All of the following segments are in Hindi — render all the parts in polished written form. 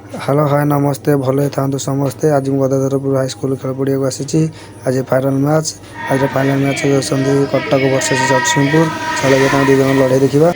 हेलो हाय नमस्ते भले था समस्ते आज मुझे गदाधरपुर हाईस्कल खेल पड़िया आसी आज फाइनाल मैच आज final match Cuttack versus Jagatsinghpur चलो दी जन लड़ाई देखा।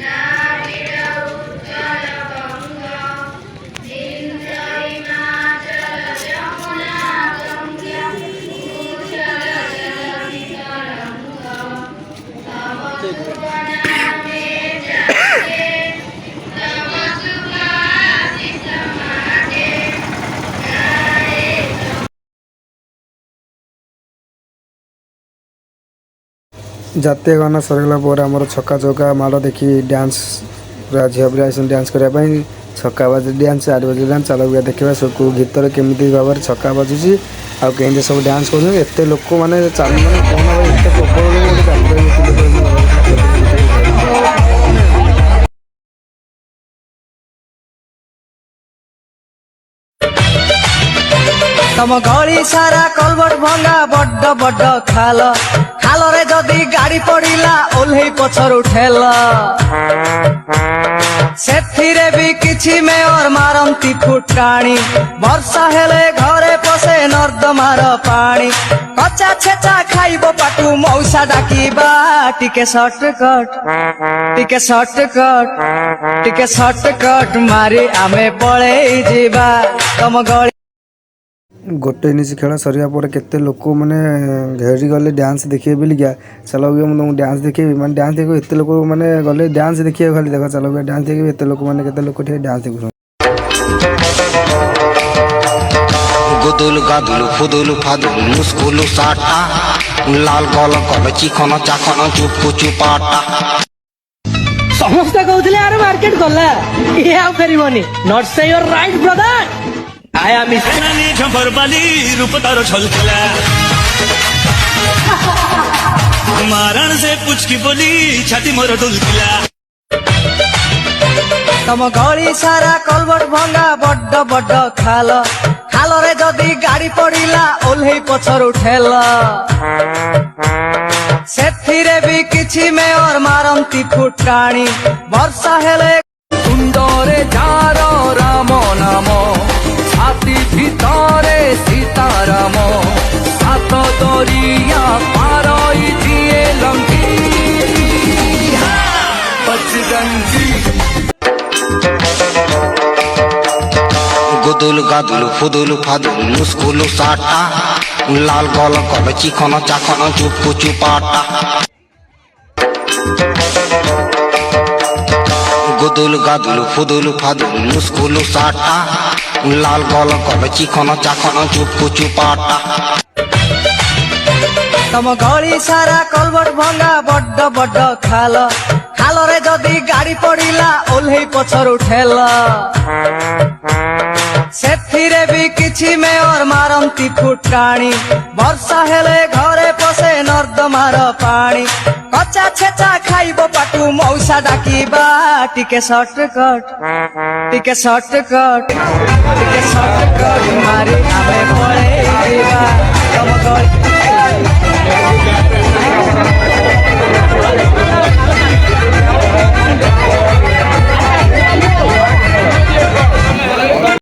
जातीय गाना सरला आमर छक्का चौका माड़ देखी डांस पूरा झील पिला डांस करने छक्का बाजी डांस 8 बजे डांस चलो देखा सब गीत केमी भाव में छक्का बाजुची आगे सब डांस कर लोक मैंने तम गली सारा कलबट भंगा बड्ड बड्ड खाल खाल रे जदि गाड़ी पड़िला ओल्हे पछरु ठेल सेथिरे भी किछि मेयर मारंती फुटाणी वर्षा हेले घरे पसे नर्दमार पानी कच्चा छेचा खाइबो पाटू मौसा डाकिबा टिके शॉर्टकट मारी आमे पळेई जिबा तम गली गोटे इनिस खेल सरिया पर केते लोक मैंने घेरी गले डांस देखिए बोलिका चलो तुमको डांस देखे मैंने डांस देख एत लोक मैंने गले डांस देखिए खाली देख चलो डांस देखे एत लोक मैंने केते लोक डांस देख गुदुल गादुल फुदुल फादुल मुस्कुल साटा लाल कल कल चिकन चाकन चुपु चुपाटा समस्त कहते यार मार्केट गला ये आ फेरिबनी नॉट से योर राइट ब्रदर आया मिस्टर झंपर बाली रूप तारो छलकला मारण से पूछ की बोली छाती मोर डुलकिला तम गली सारा कलबट भंगा बड्ड बड्ड खाल खाल रे जदि गाड़ी पड़िला ओल्हे पछरु ठेल सेथिरे भी किछि मेयर मारंती फुटाणी वर्षा हेले सुंदरे जार राम नाम छाती भितरे सीताराम सात दरिया पारई दिए लंकी बजरंगी गुदुल गादुल फुदुल फादुल मुस्कुल साटा लाल कल कल चिकन चाकन चुपु चुपाटा गुदुल गादुल फुदुल फादुल मुस्कुल साटा लाल कल कल चिकन चाकन चुपु चुपाटा तम गली सारा कलबट भंगा बड्ड बड्ड खाल खाल रे जदि गाड़ी पड़िला ओल्हे पछरु ठेल सेथिरे भी किछि मेयर मारंती फुटाणी वर्षा हेले घरे पसे नर्दमार पानी कच्चा छेचा खाइबो पाटू मौसा डाकिबा टिके शॉर्टकट मारी आमे पळेई जिबा